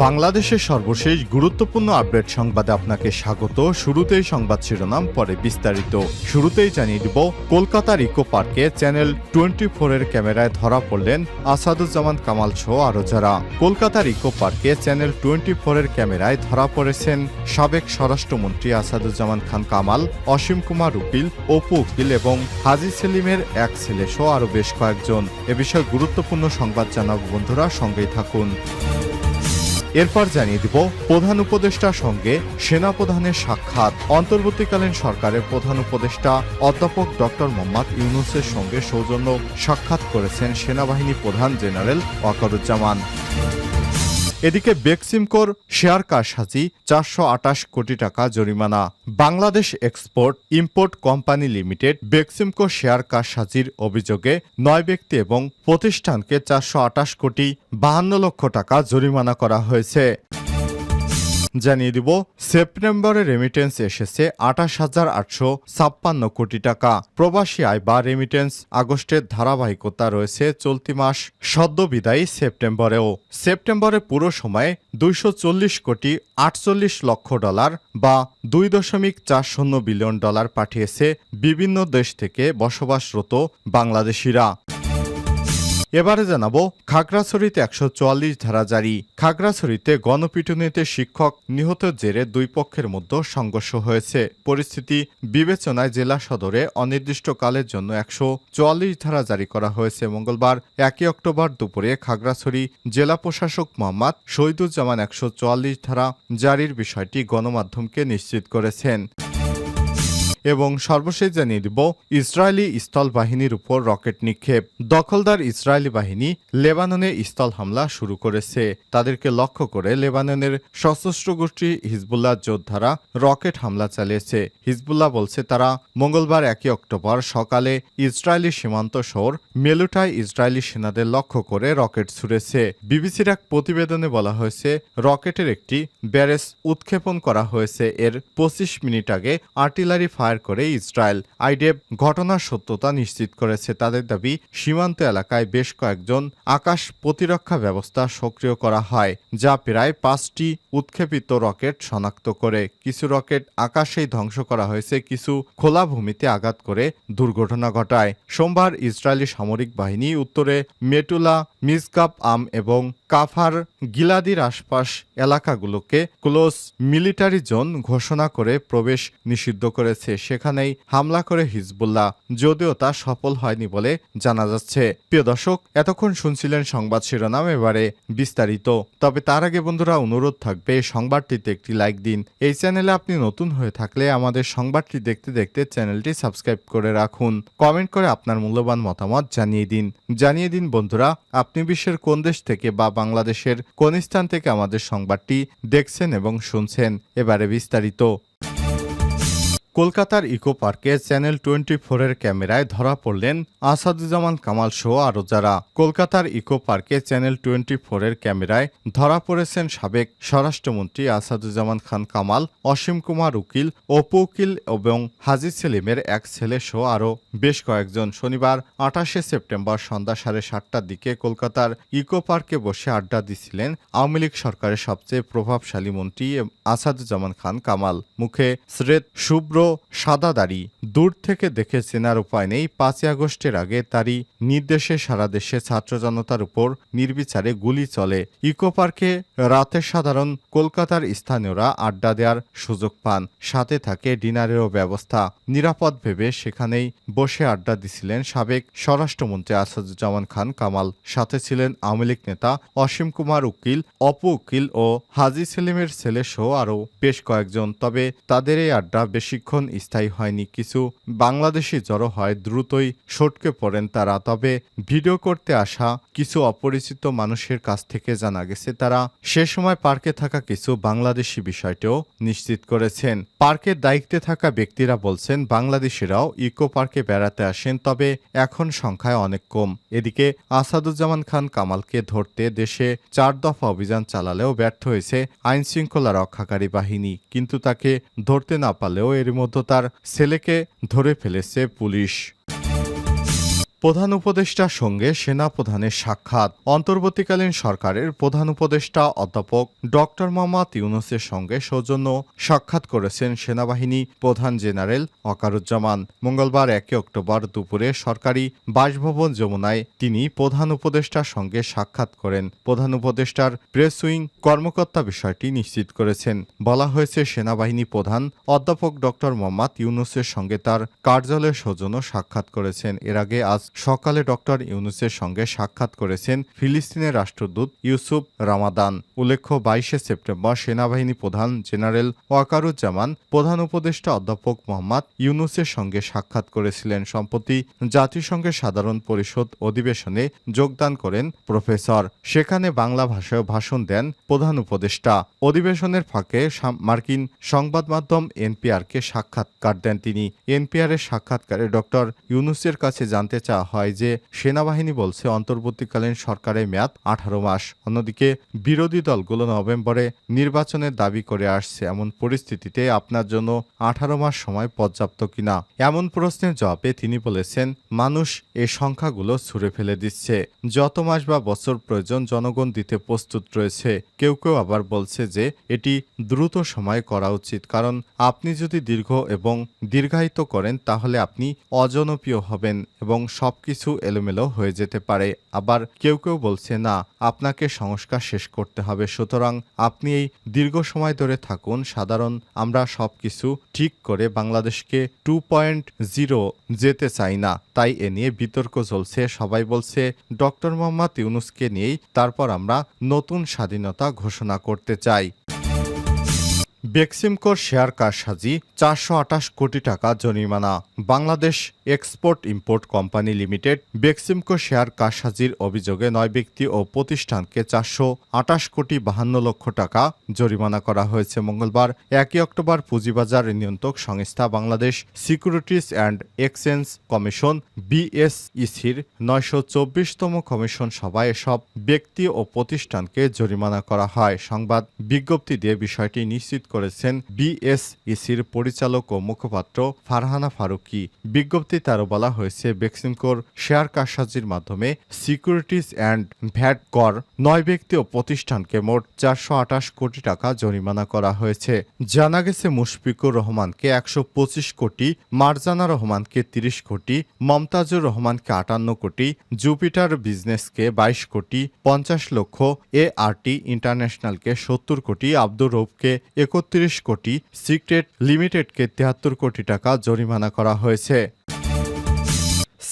বাংলাদেশের সর্বশেষ গুরুত্বপূর্ণ আপডেট সংবাদে আপনাকে স্বাগত। শুরুতেই সংবাদ শিরোনাম, পরে বিস্তারিত। শুরুতেই জানিয়ে দিব, কলকাতার ইকো পার্কে চ্যানেল 24 এর ক্যামেরায় ধরা পড়লেন আসাদুজ্জামান কামাল সহ আরও যারা। কলকাতার ইকো পার্কে চ্যানেল 24 এর ক্যামেরায় ধরা পড়েছেন সাবেক স্বরাষ্ট্রমন্ত্রী আসাদুজ্জামান খান কামাল, অসীম কুমার উকিল, অপু উকিল এবং হাজি সেলিমের এক ছেলে সহ আরও বেশ কয়েকজন। এ বিষয়ে গুরুত্বপূর্ণ সংবাদ জানাবো, বন্ধুরা সঙ্গেই থাকুন। এরপর জানিয়ে দিব, প্রধান উপদেষ্টার সঙ্গে সেনাপ্রধানের সাক্ষাৎ। অন্তর্বর্তীকালীন সরকারের প্রধান উপদেষ্টা অধ্যাপক ডক্টর মোহাম্মদ ইউনূসের সঙ্গে সৌজন্য সাক্ষাৎ করেছেন সেনাবাহিনী প্রধান জেনারেল ওয়াকারুজ্জামান। এদিকে বেক্সিমকোর শেয়ার কারসাজি, 428 কোটি টাকা জরিমানা। Bangladesh export import company limited Beximco share কারসাজির অভিযোগে 9 ব্যক্তি এবং প্রতিষ্ঠানকে 428 কোটি 52 লক্ষ টাকা জরিমানা করা হয়েছে। জানিয়ে দিব, সেপ্টেম্বরে রেমিটেন্স এসেছে 28,856 কোটি টাকা। প্রবাসী আয় বা রেমিটেন্স আগস্টের ধারাবাহিকতা রয়েছে চলতি মাস সদ্যবিদায়ী সেপ্টেম্বরেও। সেপ্টেম্বরে পুরো সময়ে 240 কোটি 48 লক্ষ ডলার বা $2.40 বিলিয়ন পাঠিয়েছে বিভিন্ন দেশ থেকে বসবাসরত বাংলাদেশিরা। এবারে জানাবো, খাগড়াছড়িতে 144 ধারা জারি। খাগড়াছড়িতে গণপিটুনিতে শিক্ষক নিহতের জেরে দুই পক্ষের মধ্যে সংঘর্ষ হয়েছে। পরিস্থিতি বিবেচনায় জেলা সদরে অনির্দিষ্টকালের জন্য 144 ধারা জারি করা হয়েছে। মঙ্গলবার 1 অক্টোবর দুপুরে খাগড়াছড়ি জেলা প্রশাসক মোহাম্মদ শহীদুজ্জামান 144 ধারা জারির বিষয়টি গণমাধ্যমকে নিশ্চিত করেছেন। এবং সর্বশেষ জানিয়ে দিব, ইসরায়েলি স্থল বাহিনীর উপর রকেট নিক্ষেপ। দখলদার ইসরায়েলি বাহিনী লেবাননে স্থল হামলা শুরু করেছে। তাদেরকে লক্ষ্য করে লেবাননের সশস্ত্র গোষ্ঠী হিজবুল্লাহ যোদ্ধারা রকেট হামলা চালিয়েছে। হিজবুল্লাহ বলছে তারা মঙ্গলবার 1 অক্টোবর সকালে ইসরায়েলি সীমান্ত শহর মেলুটায় ইসরায়েলি সেনাদের লক্ষ্য করে রকেট ছুড়েছে। বিবিসির এক প্রতিবেদনে বলা হয়েছে, রকেটের একটি ব্যারেজ উৎক্ষেপণ করা হয়েছে। এর 25 মিনিট আগে আর্টিলারি ফায়ার করে ইসরায়েল। আইডিএফ ঘটনার সত্যতা নিশ্চিত করেছে। তাদের দাবি, সীমান্ত এলাকায় বেশ কয়েকজন আকাশ প্রতিরক্ষা ব্যবস্থা সক্রিয় করা হয়, যা প্রায় 5টি উৎক্ষেপিত রকেট শনাক্ত করে। কিছু রকেট আকাশেই ধ্বংস করা হয়েছে, কিছু খোলা ভূমিতে আঘাত করে দুর্ঘটনা ঘটায়। সোমবার ইসরায়েলি সামরিক বাহিনী উত্তরে মেটুলা, মিজগাব আম এবং কাফার গিলাদির আশপাশ এলাকাগুলোকে ক্লোজ মিলিটারি জোন ঘোষণা করে প্রবেশ নিষিদ্ধ করেছে। সেখানেই হামলা করে হিজবুল্লাহ, যদিও তা সফল হয়নি বলে জানা যাচ্ছে। প্রিয় দর্শক, এতক্ষণ শুনছিলেন সংবাদ শিরোনাম, এবারে বিস্তারিত। তবে তার আগে বন্ধুরা অনুরোধ থাকবে, সংবাদটিতে একটি লাইক দিন। এই চ্যানেলে আপনি নতুন হয়ে থাকলে আমাদের সংবাদটি দেখতে দেখতে চ্যানেলটি সাবস্ক্রাইব করে রাখুন। কমেন্ট করে আপনার মূল্যবান মতামত জানিয়ে দিন বন্ধুরা, আপনি বিশ্বের কোন দেশ থেকে বা বাংলাদেশের কোন স্থান থেকে আমাদের সংবাদটি দেখছেন এবং শুনছেন। এবারে বিস্তারিত। কলকাতার ইকো পার্কে চ্যানেল 24 এর ক্যামেরায় ধরা পড়লেন আসাদুজ্জামান কামাল সহ আরও যারা। কলকাতার ইকো পার্কে চ্যানেল 24 এর ক্যামেরায় ধরা পড়েছেন সাবেক স্বরাষ্ট্রমন্ত্রী আসাদুজ্জামান খান কামাল, অসীম কুমার উকিল, অপু উকিল এবং হাজি সেলিমের এক ছেলে সহ আরও বেশ কয়েকজন। শনিবার 28 সেপ্টেম্বর সন্ধ্যা 7:30টার দিকে কলকাতার ইকো পার্কে বসে আড্ডা দিচ্ছিলেন আওয়ামী লীগ সরকারের সবচেয়ে প্রভাবশালী মন্ত্রী আসাদুজ্জামান খান কামাল। মুখে স্রেত শুভ্র সাদা দাড়ি, দূর থেকে দেখে চেনার উপায় নেই। 5 আগস্টের আগে তারই নির্দেশে সারা দেশে ছাত্র জনতার উপর নির্বিচারে গুলি চলে। ইকো পার্কে রাতে সাধারণ কলকাতার স্থানীয়রা আড্ডা দেওয়ার সুযোগ পান, সাথে থাকে ডিনারেরও ব্যবস্থা। নিরাপদ ভেবে সেখানেই বসে আড্ডা দিছিলেন সাবেক স্বরাষ্ট্রমন্ত্রী আসাদুজ্জামান খান কামাল। সাথে ছিলেন আওয়ামী লীগ নেতা অসীম কুমার উকিল, অপু উকিল ও হাজি সেলিমের ছেলে সহ আরও বেশ কয়েকজন। তবে তাদের এই আড্ডা বেশিক্ষণ স্থায়ী হয়নি। কিছু বাংলাদেশি জড়ো হয়, দ্রুতই সটকে পড়েন তারা। তবে ভিডিও করতে আসা কিছু অপরিচিত মানুষের কাছ থেকে জানা গেছে, তারা সে সময় পার্কে থাকা কিছু বাংলাদেশি বিষয়টিও নিশ্চিত করেছেন। পার্কের দায়িত্বে থাকা ব্যক্তিরা বলছেন, বাংলাদেশিরাও ইকো পার্কে বেড়াতে আসেন, তবে এখন সংখ্যায় অনেক কম। এদিকে আসাদুজ্জামান খান কামালকে ধরতে দেশে 4 দফা অভিযান চালালেও ব্যর্থ হয়েছে আইন শৃঙ্খলা রক্ষাকারী বাহিনী। কিন্তু তাকে ধরতে না পারলেও এর মধ্যে তার ছেলেকে ধরে ফেলেছে পুলিশ। প্রধান উপদেষ্টার সঙ্গে সেনাপ্রধানের সাক্ষাৎ। অন্তর্বর্তীকালীন সরকারের প্রধান উপদেষ্টা অধ্যাপক ডক্টর মোহাম্মদ ইউনূসের সঙ্গে সৌজন্য সাক্ষাৎ করেছেন সেনাবাহিনী প্রধান জেনারেল ওয়াকারুজ্জামান। মঙ্গলবার 1 অক্টোবর দুপুরে সরকারি বাসভবন যমুনায় তিনি প্রধান উপদেষ্টার সঙ্গে সাক্ষাৎ করেন। প্রধান উপদেষ্টার প্রেস উইং কর্মকর্তা বিষয়টি নিশ্চিত করেছেন। বলা হয়েছে, সেনাবাহিনী প্রধান অধ্যাপক ডক্টর মোহাম্মদ ইউনূসের সঙ্গে তার কার্যালয়ের সৌজন্য সাক্ষাৎ করেছেন। এর আগে আজ সকালে ডক্টর ইউনূসের সঙ্গে সাক্ষাৎ করেছেন ফিলিস্তিনের রাষ্ট্রদূত ইউসুফ রামাদান। উল্লেখ্য, 22 সেপ্টেম্বর সেনাবাহিনী প্রধান জেনারেল ওয়াকারুজ্জামান প্রধান উপদেষ্টা অধ্যাপক মোহাম্মদ ইউনূসের সঙ্গে সাক্ষাৎ করেছিলেন। সম্প্রতি জাতিসংঘের সাধারণ পরিষদ অধিবেশনে যোগদান করেন প্রফেসর। সেখানে বাংলা ভাষায় ভাষণ দেন প্রধান উপদেষ্টা। অধিবেশনের ফাঁকে মার্কিন সংবাদ মাধ্যম এনপিআরকে সাক্ষাৎকার দেন তিনি। এনপিআরের সাক্ষাৎকারে ডক্টর ইউনূসের কাছে জানতে চাওয়া হয় যে, সেনাবাহিনী বলছে অন্তর্বর্তীকালীন সরকারের মেয়াদ 18 মাস। অন্যদিকে বিরোধী দলগুলো নভেম্বরে নির্বাচনের দাবি করে আসছে। এমন পরিস্থিতিতে আপনার জন্য 18 মাস সময় পর্যাপ্ত কিনা? এমন প্রশ্নের জবাবে তিনি বলেছেন, মানুষ এই সংখ্যাগুলো ছুঁড়ে ফেলে দিচ্ছে। যত মাস বা বছর প্রয়োজন জনগণ দিতে প্রস্তুত রয়েছে। কেউ কেউ আবার বলছে যে এটি দ্রুত সময় করা উচিত, কারণ আপনি যদি দীর্ঘায়িত করেন তাহলে আপনি অজনপ্রিয় হবেন এবং সবকিছু এলোমেলো হয়ে যেতে পারে। আবার কেউ কেউ বলছে, না, আপনাকে সংস্কার শেষ করতে হবে, সুতরাং আপনি এই দীর্ঘ সময় ধরে থাকুন। আমরা সবকিছু ঠিক করে বাংলাদেশকে 2.0 যেতে চাই না। তাই এ নিয়ে বিতর্ক চলছে। সবাই বলছে ডক্টর মোহাম্মদ ইউনূসকে নিয়েই তারপর আমরা নতুন স্বাধীনতা ঘোষণা করতে চাই। বেক্সিমকোর শেয়ার কারসাজি, 428 কোটি টাকা জরিমানা। Bangladesh export import company limited Beximco share কারসাজির অভিযোগে 9 ব্যক্তি ও প্রতিষ্ঠানকে 428 কোটি 52 লক্ষ টাকা জরিমানা করা হয়েছে। মঙ্গলবার 1 অক্টোবর পুঁজিবাজার নিয়ন্ত্রক সংস্থা Bangladesh securities and exchange commission বিএসইসির 924তম কমিশন সভায় এসব ব্যক্তি ও প্রতিষ্ঠানকে জরিমানা করা হয়। সংবাদ বিজ্ঞপ্তি দিয়ে বিষয়টি নিশ্চিত করেছেন বিএসইসির পরিচালক ও মুখপাত্র ফারহানা ফারুকী। বিজ্ঞপ্তিতে আরও বলা হয়েছে, বেক্সিমকোর শেয়ার কারসাজির মাধ্যমে সিকিউরিটিজ অ্যান্ড ভ্যাট কর 9 ব্যক্তি ও প্রতিষ্ঠানকে মোট 428 কোটি টাকা জরিমানা করা হয়েছে। জানা গেছে, মুশফিকুর রহমানকে 125 কোটি, মারজানা রহমানকে 30 কোটি, মমতাজুর রহমানকে 58 কোটি, জুপিটার বিজনেসকে 22 কোটি 50 লক্ষ, এআরটি ইন্টারন্যাশনালকে 70 কোটি, আব্দুর রৌফকে 31 কোটি, সিক্রেট লিমিটেডকে 73 কোটি টাকা জরিমানা করা হয়েছে।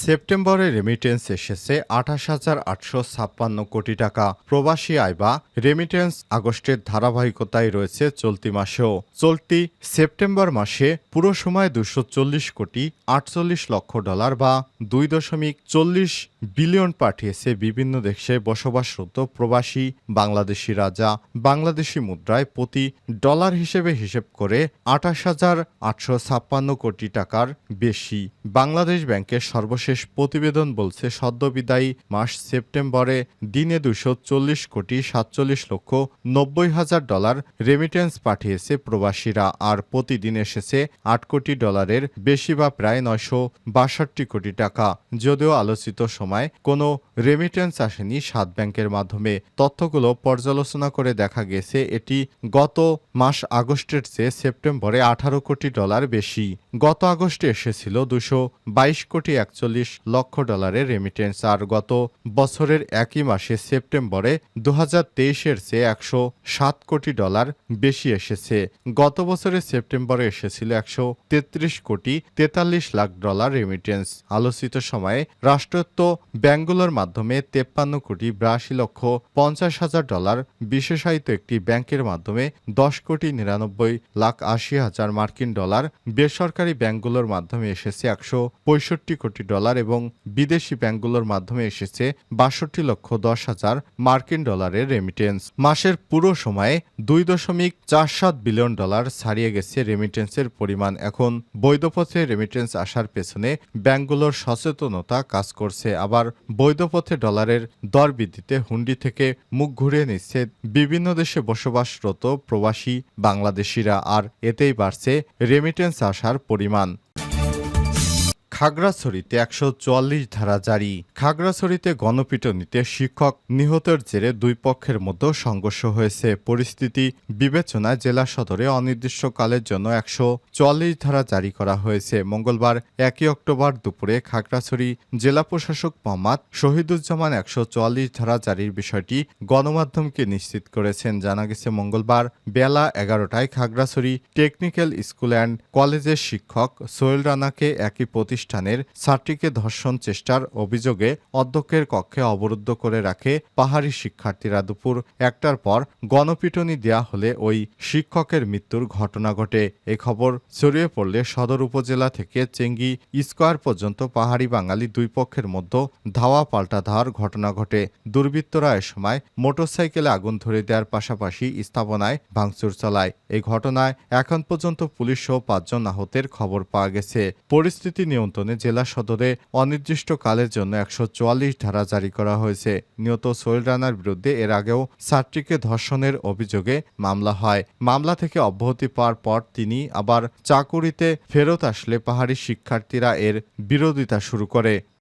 সেপ্টেম্বরে রেমিটেন্স এসেছে 28,856 কোটি টাকা। প্রবাসী আয় বা রেমিটেন্স আগস্টের ধারাবাহিকতায় রয়েছে চলতি মাসেও। চলতি সেপ্টেম্বর মাসে পুরো সময় 240 কোটি 48 লক্ষ ডলার বা 2.40 বিলিয়ন পাঠিয়েছে বিভিন্ন দেশে বসবাসরত প্রবাসী বাংলাদেশিরা, যা বাংলাদেশি মুদ্রায় প্রতি ডলার হিসেবে হিসেব করে 28,856 কোটি টাকার বেশি। বাংলাদেশ ব্যাংকের সর্বশেষ প্রতিবেদন বলছে, সদ্যবিদায়ী মাস সেপ্টেম্বরে দিনে 240 কোটি 47 লক্ষ 90 হাজার ডলার রেমিটেন্স পাঠিয়েছে প্রবাসীরা, আর প্রতিদিন এসেছে 8 কোটি ডলারের বেশি বা প্রায় 962 কোটি টাকা। যদিও আলোচিত সময় কোনো রেমিটেন্স আসেনি 7 ব্যাংকের মাধ্যমে। তথ্যগুলো পর্যালোচনা করে দেখা গেছে, এটি গত মাস আগস্টের চেয়ে সেপ্টেম্বরে 18 কোটি ডলার বেশি। গত আগস্টে এসেছিল 222 কোটি 41 লক্ষ ডলারের রেমিটেন্স, আর গত বছরের একই মাসে সেপ্টেম্বরে 2023-এর চেয়ে 107 কোটি ডলার বেশি এসেছে। গত বছরের সেপ্টেম্বরে এসেছিল 133 কোটি 43 লাখ ডলার রেমিটেন্স। আলোচিত সময়ে রাষ্ট্রায়ত্ত ব্যাংকগুলোর মাধ্যমে 53 কোটি 82 লক্ষ 50 হাজার ডলার, বিশেষায়িত একটি ব্যাংকের মাধ্যমে 10 কোটি 99 লাখ 80 হাজার মার্কিন ডলার, বেসরকারি ব্যাংকগুলোর মাধ্যমে এসেছে 165 কোটি ডলার এবং বিদেশি ব্যাংকগুলোর মাধ্যমে এসেছে 62 লক্ষ 10 হাজার মার্কিন ডলারের রেমিটেন্স। মাসের পুরো সময়ে 2.47 বিলিয়ন ডলার ছাড়িয়ে গেছে রেমিটেন্সের পরিমাণ। এখন বৈধ পথে রেমিটেন্স আসার পেছনে ব্যাংকগুলোর সচেতনতা কাজ করছে, আবার বৈধ পথে ডলারের দর বৃদ্ধিতে হুন্ডি থেকে মুখ ঘুরিয়ে নিচ্ছে বিভিন্ন দেশে বসবাসরত প্রবাসী বাংলাদেশিরা, আর এতেই বাড়ছে রেমিটেন্স আসার পরিমাণ। খাগড়াছড়িতে ১৪৪ ধারা জারি। খাগড়াছড়িতে গণপিটুনিতে শিক্ষক নিহতের জেরে দুই পক্ষের মধ্যে সংঘর্ষ হয়েছে। পরিস্থিতি বিবেচনায় জেলা সদরে অনির্দিষ্টকালের জন্য ১৪৪ ধারা জারি করা হয়েছে। মঙ্গলবার ১ অক্টোবর দুপুরে খাগড়াছড়ি জেলা প্রশাসক মোহাম্মদ শহীদুজ্জামান ১৪৪ ধারা জারির বিষয়টি গণমাধ্যমকে নিশ্চিত করেছেন। জানা গেছে, মঙ্গলবার বেলা ১১টায় খাগড়াছড়ি টেকনিক্যাল স্কুল অ্যান্ড কলেজের শিক্ষক সোহেল রানাকে একই প্রতিষ্ঠানের ছাত্রীকে ধর্ষণ চেষ্টার অভিযোগে অধ্যক্ষের কক্ষে অবরুদ্ধ করে রাখে পাহাড়ি শিক্ষার্থীরা। দুপুর ১টার পর গণপিটুনি দেয়া হলে ওই শিক্ষকের মৃত্যুর ঘটনা ঘটে। এ খবর ছড়িয়ে পড়লে সদর উপজেলা থেকে চেঙ্গি স্কয়ার পর্যন্ত পাহাড়ি বাঙালি দুই পক্ষের মধ্যে ধাওয়া পাল্টা ধাওয়ার ঘটনা ঘটে। দুর্বৃত্তরা এ সময় মোটরসাইকেলে আগুন ধরে দেওয়ার পাশাপাশি স্থাপনায় ভাঙচুর চালায়। এই ঘটনায় এখন পর্যন্ত পুলিশ সহ ৫ জন আহতের খবর পাওয়া গেছে। পরিস্থিতি নিয়ন্ত্রণে জেলা সদরে অনির্দিষ্টকালের জন্য ১৪৪ ধারা জারি করা হয়েছে। নিহত সোহেল রানার বিরুদ্ধে এর আগেও ছাত্রীকে ধর্ষণের অভিযোগে মামলা হয়। মামলা থেকে অব্যাহতি পাওয়ার পর তিনি আবার চাকুরিতে ফেরত আসলে পাহাড়ি শিক্ষার্থীরা এর বিরোধিতা শুরু করে।